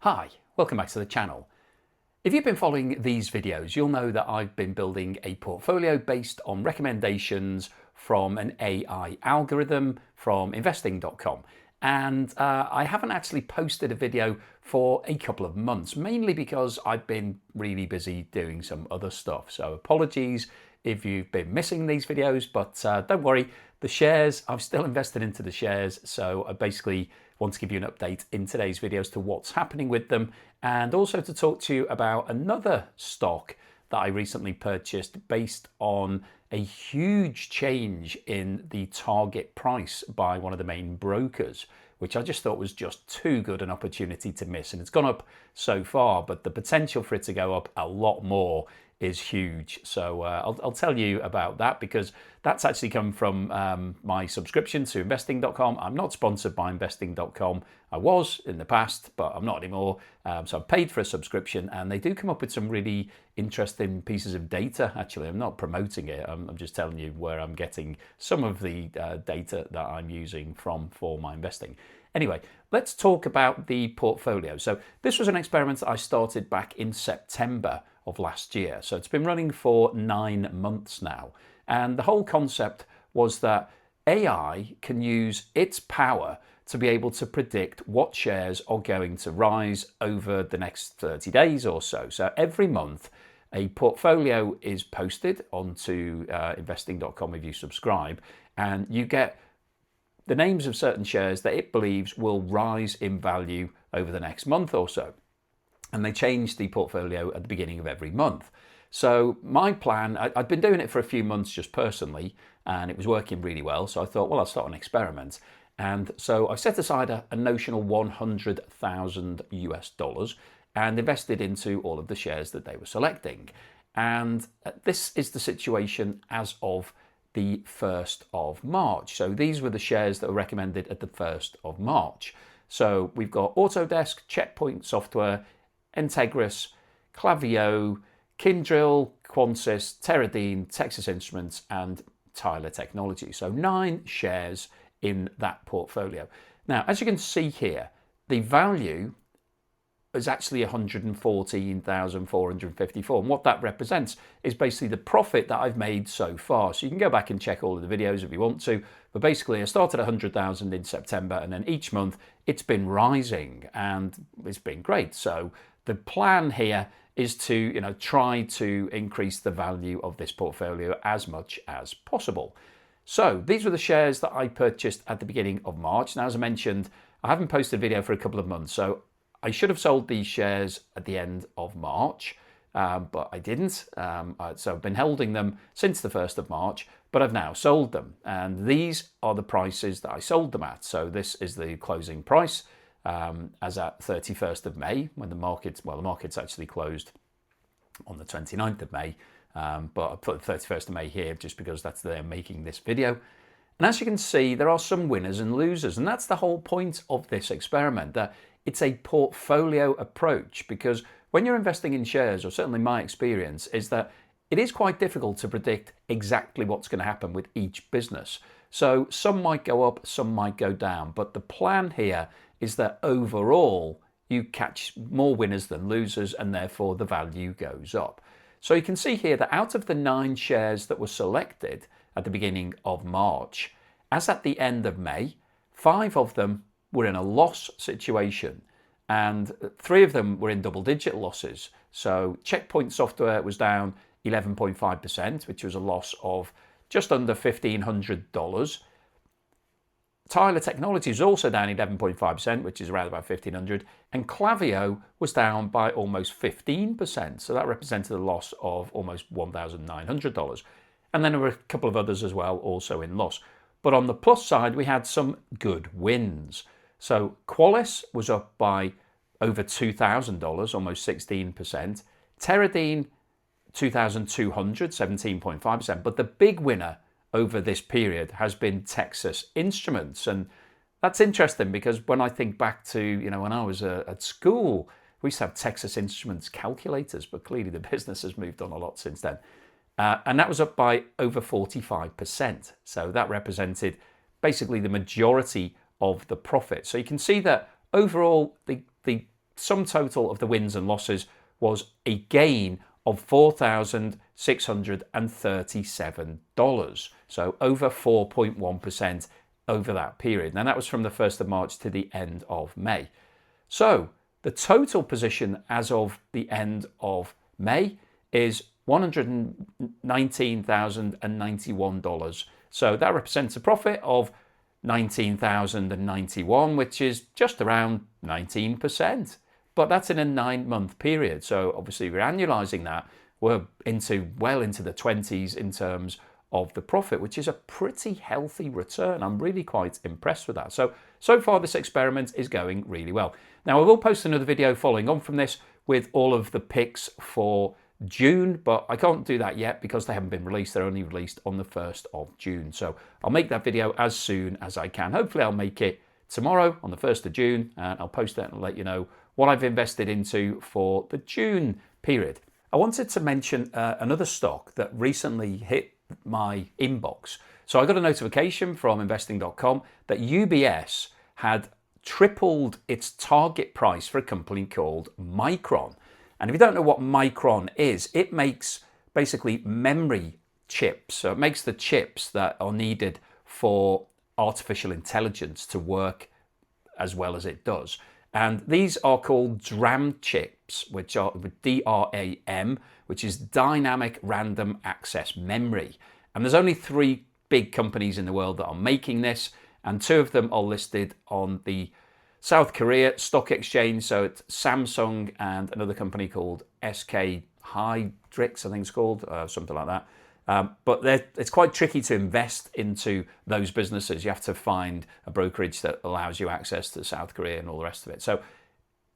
Hi, welcome back to the channel. If you've been following these videos, you'll know that I've been building a portfolio based on recommendations from an AI algorithm from investing.com. And I haven't actually posted a video for a couple of months, mainly because I've been really busy doing some other stuff. So apologies if you've been missing these videos, but don't worry, the shares, I've still invested into the shares. So I basically want to give you an update in today's video as to what's happening with them, and also to talk to you about another stock that I recently purchased based on a huge change in the target price by one of the main brokers, which I just thought was just too good an opportunity to miss. And it's gone up so far, but the potential for it to go up a lot more is huge. So I'll tell you about that, because that's actually come from my subscription to investing.com. I'm not sponsored by investing.com. I was in the past, but I'm not anymore. So I've paid for a subscription, and they do come up with some really interesting pieces of data. Actually, I'm not promoting it. I'm just telling you where I'm getting some of the data that I'm using from for my investing. Anyway, let's talk about the portfolio. So this was an experiment that I started back in September of last year. So it's been running for 9 months now. And the whole concept was that AI can use its power to be able to predict what shares are going to rise over the next 30 days or so. So every month, a portfolio is posted onto investing.com if you subscribe, and you get the names of certain shares that it believes will rise in value over the next month or so. And they change the portfolio at the beginning of every month. So my plan, I'd been doing it for a few months just personally, and it was working really well. So I thought, well, I'll start an experiment. And so I set aside a notional 100,000 US dollars and invested into all of the shares that they were selecting. And this is the situation as of the 1st of March. So these were the shares that were recommended at the 1st of March. So we've got Autodesk, Checkpoint Software, Integris, Clavio, Kindrill, Quansys, Teradine, Texas Instruments, and Tyler Technologies. So 9 shares in that portfolio. Now, as you can see here, the value is actually 114,454. And what that represents is basically the profit that I've made so far. So you can go back and check all of the videos if you want to. But basically, I started 100,000 in September, and then each month it's been rising, and it's been great. So the plan here is to try to increase the value of this portfolio as much as possible. So these were the shares that I purchased at the beginning of March. Now, as I mentioned, I haven't posted a video for a couple of months, so I should have sold these shares at the end of March, but I didn't. So I've been holding them since the 1st of March, but I've now sold them. And these are the prices that I sold them at. So this is the closing price as at 31st of May, when the market's actually closed on the 29th of May. But I put the 31st of May here just because that's the day I'm making this video. And as you can see, there are some winners and losers. And that's the whole point of this experiment, that it's a portfolio approach, because when you're investing in shares, or certainly my experience, is that it is quite difficult to predict exactly what's going to happen with each business. So some might go up, some might go down. But the plan here is that overall, you catch more winners than losers, and therefore the value goes up. So you can see here that out of the 9 shares that were selected at the beginning of March, as at the end of May, 5 of them were in a loss situation, and 3 of them were in double-digit losses. So Checkpoint Software was down 11.5%, which was a loss of just under $1,500. Tyler Technologies was also down 11.5%, which is around about $1,500, and Clavio was down by almost 15%. So that represented a loss of almost $1,900. And then there were a couple of others as well, also in loss. But on the plus side, we had some good wins. So Qualis was up by over $2,000, almost 16%. Teradine, $2,200, 17.5%. But the big winner over this period has been Texas Instruments. And that's interesting, because when I think back to, when I was at school, we used to have Texas Instruments calculators, but clearly the business has moved on a lot since then. And that was up by over 45%. So that represented basically the majority of the profit. So you can see that overall, the sum total of the wins and losses was a gain of $4,637. So over 4.1% over that period. And that was from the 1st of March to the end of May. So the total position as of the end of May is $119,091. So that represents a profit of $19,091, which is just around 19%. But that's in a 9-month period. So obviously we're annualizing that. We're well into the 20s in terms of the profit, which is a pretty healthy return. I'm really quite impressed with that. So far this experiment is going really well. Now I will post another video following on from this with all of the picks for June, but I can't do that yet because they haven't been released. They're only released on the 1st of June. So I'll make that video as soon as I can. Hopefully I'll make it tomorrow on the 1st of June, and I'll post that and let you know what I've invested into for the June period. I wanted to mention another stock that recently hit my inbox. So I got a notification from investing.com that UBS had tripled its target price for a company called Micron. And if you don't know what Micron is, it makes basically memory chips. So it makes the chips that are needed for artificial intelligence to work as well as it does. And these are called DRAM chips, which are DRAM, which is Dynamic Random Access Memory. And there's only 3 big companies in the world that are making this, and 2 of them are listed on the South Korea Stock Exchange. So it's Samsung and another company called SK Hynix, I think it's called, something like that. But it's quite tricky to invest into those businesses. You have to find a brokerage that allows you access to South Korea and all the rest of it. So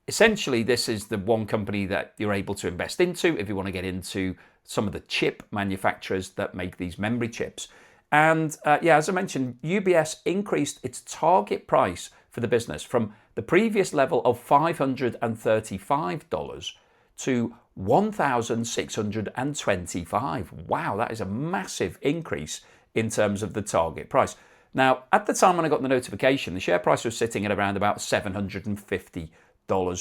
essentially, this is the one company that you're able to invest into if you want to get into some of the chip manufacturers that make these memory chips. And yeah, as I mentioned, UBS increased its target price for the business from the previous level of $535 to $1,625. Wow, that is a massive increase in terms of the target price. Now, at the time when I got the notification, the share price was sitting at around about $750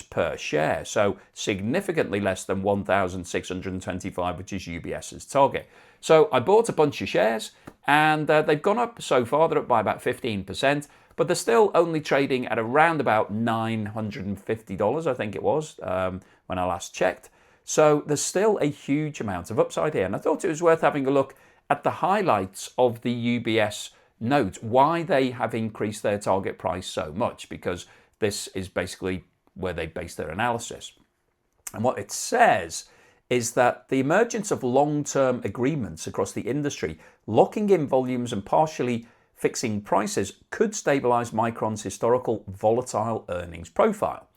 per share. So significantly less than 1,625, which is UBS's target. So I bought a bunch of shares and they've gone up so far. They're up by about 15%, but they're still only trading at around about $950, I think it was, when I last checked. So there's still a huge amount of upside here. And I thought it was worth having a look at the highlights of the UBS note, why they have increased their target price so much, because this is basically where they base their analysis. And what it says is that the emergence of long-term agreements across the industry, locking in volumes and partially fixing prices, could stabilize Micron's historical volatile earnings profile.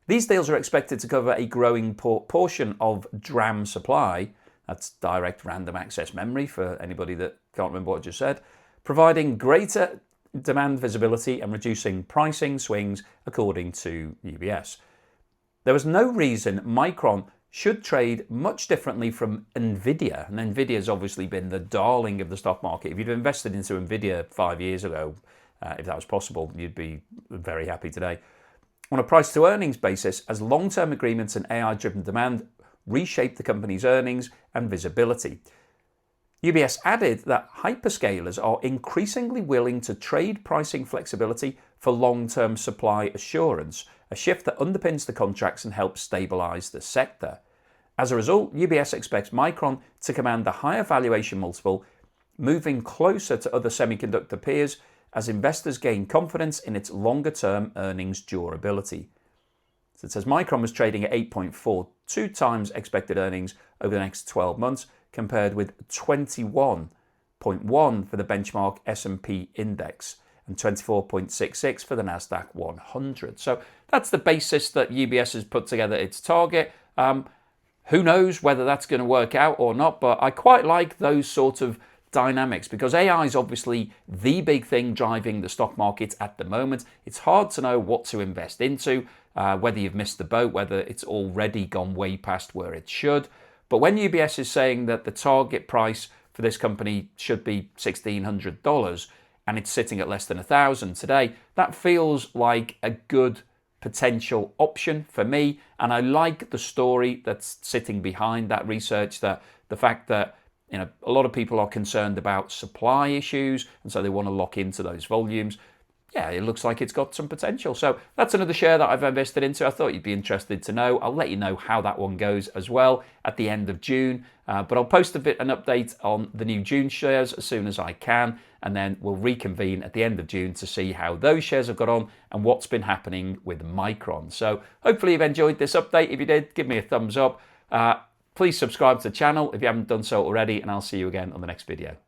These deals are expected to cover a growing portion of DRAM supply, that's direct random access memory for anybody that can't remember what I just said, providing greater demand visibility and reducing pricing swings according to UBS. There was no reason Micron should trade much differently from Nvidia, and Nvidia's obviously been the darling of the stock market. If you'd invested into Nvidia 5 years ago, if that was possible, you'd be very happy today. On a price to earnings basis, as long-term agreements and AI-driven demand reshape the company's earnings and visibility. UBS added that hyperscalers are increasingly willing to trade pricing flexibility for long-term supply assurance, a shift that underpins the contracts and helps stabilize the sector. As a result, UBS expects Micron to command the higher valuation multiple, moving closer to other semiconductor peers as investors gain confidence in its longer-term earnings durability. So it says Micron was trading at 8.42 times expected earnings over the next 12 months, compared with 21.1 for the benchmark S&P index and 24.66 for the Nasdaq 100. So that's the basis that UBS has put together its target. Who knows whether that's going to work out or not, but I quite like those sort of dynamics because AI is obviously the big thing driving the stock market at the moment. It's hard to know what to invest into, whether you've missed the boat, whether it's already gone way past where it should. But when UBS is saying that the target price for this company should be $1,600 and it's sitting at less than $1,000 today, that feels like a good potential option for me, and I like the story that's sitting behind that research, that the fact that a lot of people are concerned about supply issues, and so they want to lock into those volumes. Yeah, it looks like it's got some potential. So that's another share that I've invested into. I thought you'd be interested to know. I'll let you know how that one goes as well at the end of June. But I'll post an update on the new June shares as soon as I can, and then we'll reconvene at the end of June to see how those shares have got on and what's been happening with Micron. So hopefully you've enjoyed this update. If you did, give me a thumbs up. Please subscribe to the channel if you haven't done so already, and I'll see you again on the next video.